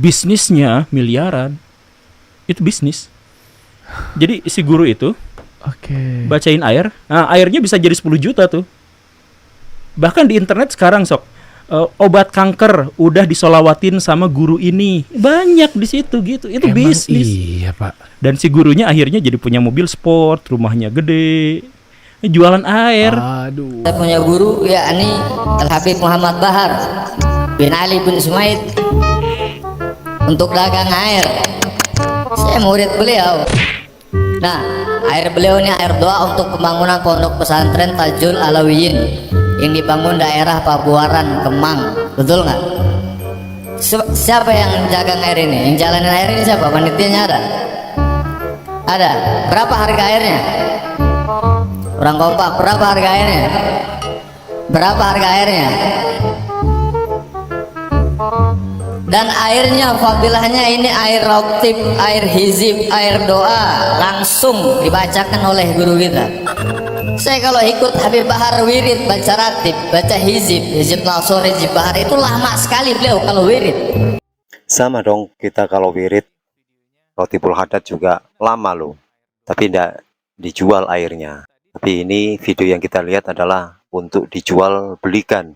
bisnisnya miliaran. Itu bisnis. Jadi si guru itu bacain air, nah airnya bisa jadi 10 juta tuh. Bahkan di internet sekarang obat kanker udah disolawatin sama guru ini. Banyak di situ gitu. Itu emang bisnis. Iya, Pak. Dan si gurunya akhirnya jadi punya mobil sport, rumahnya gede, jualan air. Aduh. Saya punya guru yakni Al-Habib Muhammad Bahar bin Ali bin Sumaid untuk dagang air. Saya murid beliau. Nah, air beliau ini air doa untuk pembangunan pondok pesantren Tajul Alawiyin yang dibangun daerah Pabuaran, Kemang. Betul nggak? Siapa yang jagang air ini? Yang jalanin air ini siapa? Panitianya ada? Ada. Berapa harga airnya? Orang kompak, berapa harga airnya? Berapa harga airnya? Dan airnya, fadilahnya ini air rautib, air hizib, air doa, langsung dibacakan oleh guru kita. Saya kalau ikut Habib Bahar wirid, baca ratib, baca hizib nasor, hizib bahar, itu lama sekali beliau kalau wirid. Sama dong kita kalau wirid, Rotibul Haddad juga lama loh, tapi tidak dijual airnya. Tapi ini video yang kita lihat adalah untuk dijual belikan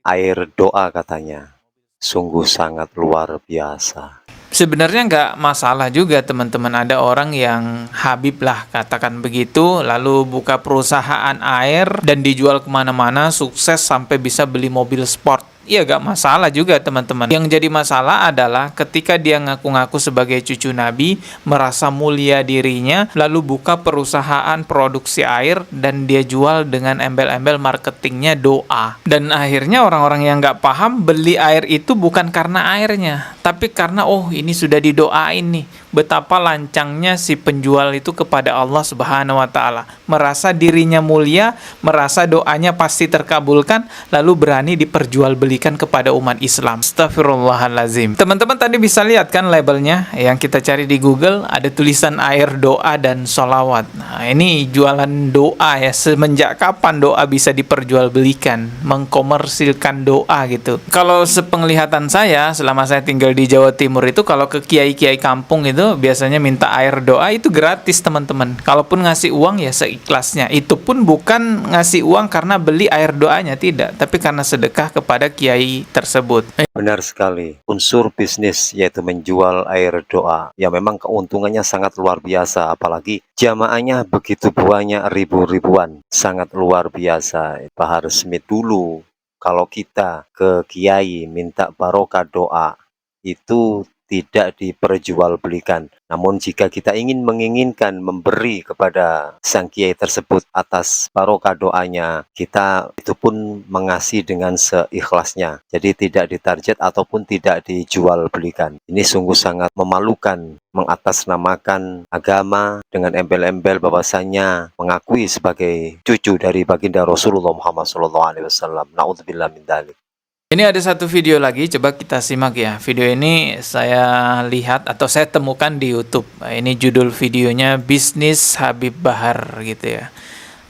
air doa katanya. Sungguh sangat luar biasa. Sebenarnya nggak masalah juga teman-teman, ada orang yang Habib lah katakan begitu, lalu buka perusahaan air dan dijual kemana-mana, sukses sampai bisa beli mobil sport. Iya, gak masalah juga teman-teman. Yang jadi masalah adalah ketika dia ngaku-ngaku sebagai cucu Nabi, merasa mulia dirinya, lalu buka perusahaan produksi air dan dia jual dengan embel-embel marketingnya doa. Dan akhirnya orang-orang yang gak paham beli air itu bukan karena airnya, tapi karena ini sudah didoain nih. Betapa lancangnya si penjual itu kepada Allah Subhanahu wa Ta'ala, merasa dirinya mulia, merasa doanya pasti terkabulkan, lalu berani diperjualbelikan kepada umat Islam. Astagfirullahalazim. Teman-teman tadi bisa lihat kan labelnya yang kita cari di Google, ada tulisan air doa dan sholawat. Nah, ini jualan doa ya. Semenjak kapan doa bisa diperjualbelikan, mengkomersilkan doa gitu? Kalau sepenglihatan saya, selama saya tinggal di Jawa Timur itu, kalau ke kiai-kiai kampung itu biasanya minta air doa itu gratis teman-teman. Kalaupun ngasih uang ya seikhlasnya. Itu pun bukan ngasih uang karena beli air doanya, tidak, tapi karena sedekah kepada kiai tersebut. Benar sekali. Unsur bisnis yaitu menjual air doa, ya memang keuntungannya sangat luar biasa. Apalagi jamaahnya begitu banyak, ribu-ribuan. Sangat luar biasa. Bahar Smith dulu, kalau kita ke kiai minta barokah doa, itu tidak diperjualbelikan. Namun jika kita menginginkan memberi kepada sang kiai tersebut atas barokah doanya, kita itu pun mengasih dengan seikhlasnya. Jadi tidak ditarget ataupun tidak dijual belikan. Ini sungguh sangat memalukan, mengatasnamakan agama dengan embel-embel bahwasanya mengakui sebagai cucu dari baginda Rasulullah Muhammad SAW. Na'udzubillah min dzalik. Ini ada satu video lagi, coba kita simak ya. Video ini saya lihat atau saya temukan di YouTube. Ini judul videonya Bisnis Habib Bahar gitu ya.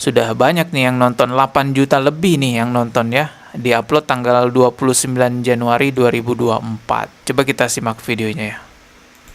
Sudah banyak nih yang nonton, 8 juta lebih nih yang nonton ya. Diupload tanggal 29 Januari 2024. Coba kita simak videonya ya.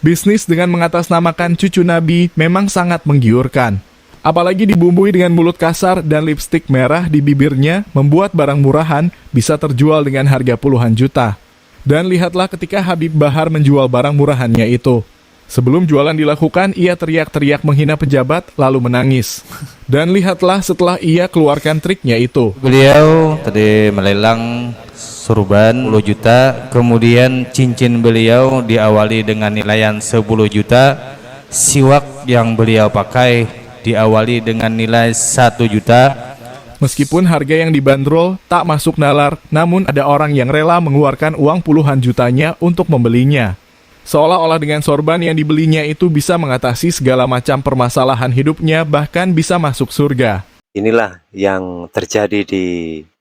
Bisnis dengan mengatasnamakan cucu Nabi memang sangat menggiurkan. Apalagi dibumbui dengan mulut kasar dan lipstik merah di bibirnya, membuat barang murahan bisa terjual dengan harga puluhan juta. Dan lihatlah ketika Habib Bahar menjual barang murahannya itu. Sebelum jualan dilakukan, ia teriak-teriak menghina pejabat, lalu menangis. Dan lihatlah setelah ia keluarkan triknya itu. Beliau tadi melelang surban 10 juta, kemudian cincin beliau diawali dengan nilaian 10 juta, siwak yang beliau pakai diawali dengan nilai 1 juta. Meskipun harga yang dibanderol tak masuk nalar, namun ada orang yang rela mengeluarkan uang puluhan jutanya untuk membelinya. Seolah-olah dengan sorban yang dibelinya itu bisa mengatasi segala macam permasalahan hidupnya, bahkan bisa masuk surga. Inilah yang terjadi di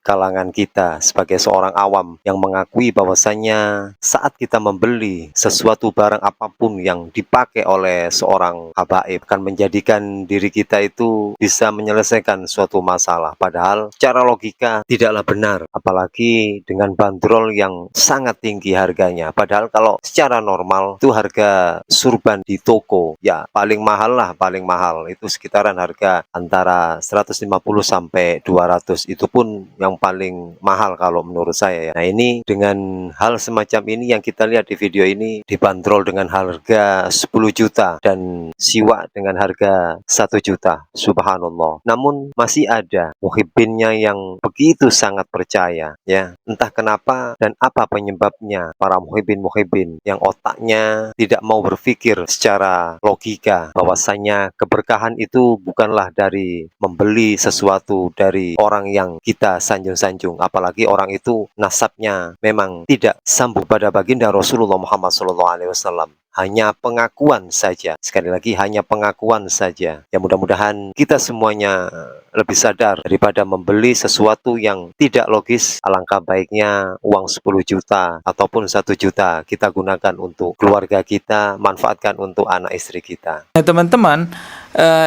kalangan kita sebagai seorang awam yang mengakui bahwasanya saat kita membeli sesuatu barang apapun yang dipakai oleh seorang habaib akan menjadikan diri kita itu bisa menyelesaikan suatu masalah. Padahal secara logika tidaklah benar, apalagi dengan bandrol yang sangat tinggi harganya. Padahal kalau secara normal itu harga surban di toko ya paling mahal lah, paling mahal itu sekitaran harga antara 150 sampai 200, itu pun yang paling mahal kalau menurut saya ya. Nah, ini dengan hal semacam ini yang kita lihat di video ini dibanderol dengan harga 10 juta dan siwak dengan harga 1 juta. Subhanallah. Namun masih ada muhibbinnya yang begitu sangat percaya ya. Entah kenapa dan apa penyebabnya para muhibbin yang otaknya tidak mau berpikir secara logika bahwasanya keberkahan itu bukanlah dari membeli sesuatu dari orang yang kita sanjung-sanjung, apalagi orang itu nasabnya memang tidak sambung pada baginda Rasulullah Muhammad SAW. Hanya pengakuan saja. Sekali lagi, hanya pengakuan saja. Ya, mudah-mudahan kita semuanya lebih sadar daripada membeli sesuatu yang tidak logis. Alangkah baiknya uang 10 juta ataupun 1 juta kita gunakan untuk keluarga kita, manfaatkan untuk anak istri kita. Nah, teman-teman,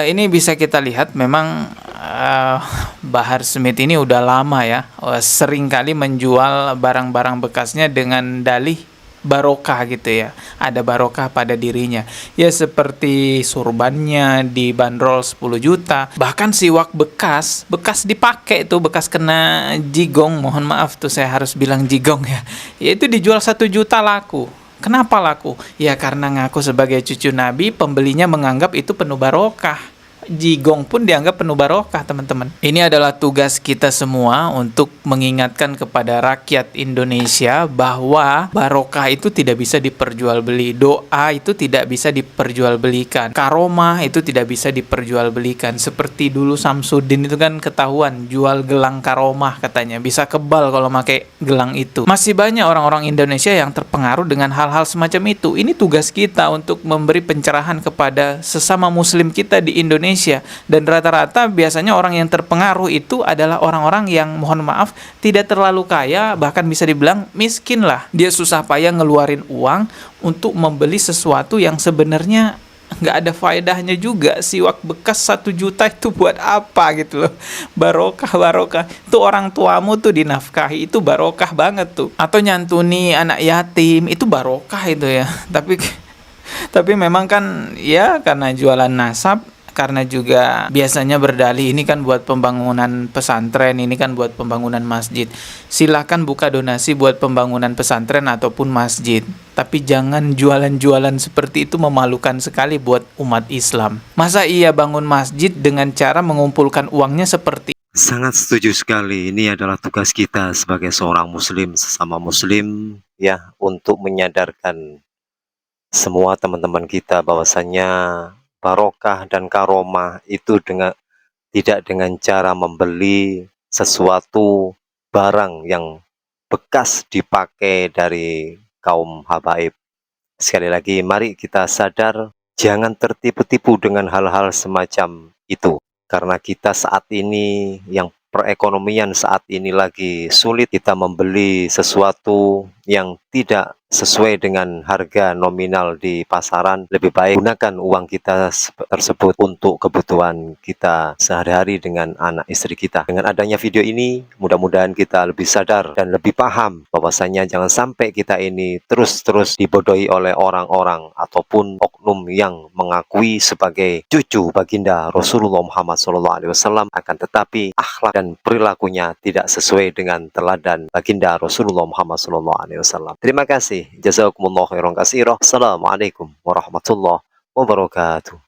ini bisa kita lihat memang Bahar Smith ini udah lama ya, sering kali menjual barang-barang bekasnya dengan dalih barokah gitu ya, ada barokah pada dirinya ya, seperti surbannya dibanderol 10 juta, bahkan siwak bekas dipakai tuh, bekas kena jigong, mohon maaf tuh saya harus bilang jigong ya, itu dijual 1 juta laku. Kenapa laku? Ya karena ngaku sebagai cucu Nabi, pembelinya menganggap itu penuh barokah. Jigong pun dianggap penuh barokah, teman-teman. Ini adalah tugas kita semua untuk mengingatkan kepada rakyat Indonesia bahwa barokah itu tidak bisa diperjualbeli, doa itu tidak bisa diperjualbelikan, karomah itu tidak bisa diperjualbelikan. Seperti dulu Samsudin itu kan ketahuan jual gelang karomah, katanya bisa kebal kalau pakai gelang itu. Masih banyak orang-orang Indonesia yang terpengaruh dengan hal-hal semacam itu. Ini tugas kita untuk memberi pencerahan kepada sesama muslim kita di Indonesia. Dan rata-rata biasanya orang yang terpengaruh itu adalah orang-orang yang, mohon maaf, tidak terlalu kaya, bahkan bisa dibilang miskin lah. Dia susah payah ngeluarin uang untuk membeli sesuatu yang sebenarnya nggak ada faedahnya juga. Siwak bekas 1 juta itu buat apa gitu loh. Barokah itu orang tuamu tuh dinafkahi, itu barokah banget tuh. Atau nyantuni anak yatim, itu barokah itu ya. Tapi memang kan ya karena jualan nasab, karena juga biasanya berdalih ini kan buat pembangunan pesantren, ini kan buat pembangunan masjid. Silakan buka donasi buat pembangunan pesantren ataupun masjid. Tapi jangan jualan-jualan seperti itu, memalukan sekali buat umat Islam. Masa iya bangun masjid dengan cara mengumpulkan uangnya seperti. Sangat setuju sekali. Ini adalah tugas kita sebagai seorang muslim, sesama muslim ya, untuk menyadarkan semua teman-teman kita bahwasanya barokah dan karomah itu tidak dengan cara membeli sesuatu barang yang bekas dipakai dari kaum habaib. Sekali lagi, mari kita sadar, jangan tertipu-tipu dengan hal-hal semacam itu. Karena kita saat ini, yang perekonomian saat ini lagi sulit, kita membeli sesuatu yang tidak sesuai dengan harga nominal di pasaran, lebih baik gunakan uang kita tersebut untuk kebutuhan kita sehari-hari dengan anak istri kita. Dengan adanya video ini, mudah-mudahan kita lebih sadar dan lebih paham bahwasanya jangan sampai kita ini terus-terus dibodohi oleh orang-orang ataupun oknum yang mengakui sebagai cucu baginda Rasulullah Muhammad SAW, akan tetapi akhlak dan perilakunya tidak sesuai dengan teladan baginda Rasulullah Muhammad SAW. Terima kasih. Jazakumullah khairan katsira. Assalamualaikum warahmatullahi wabarakatuh.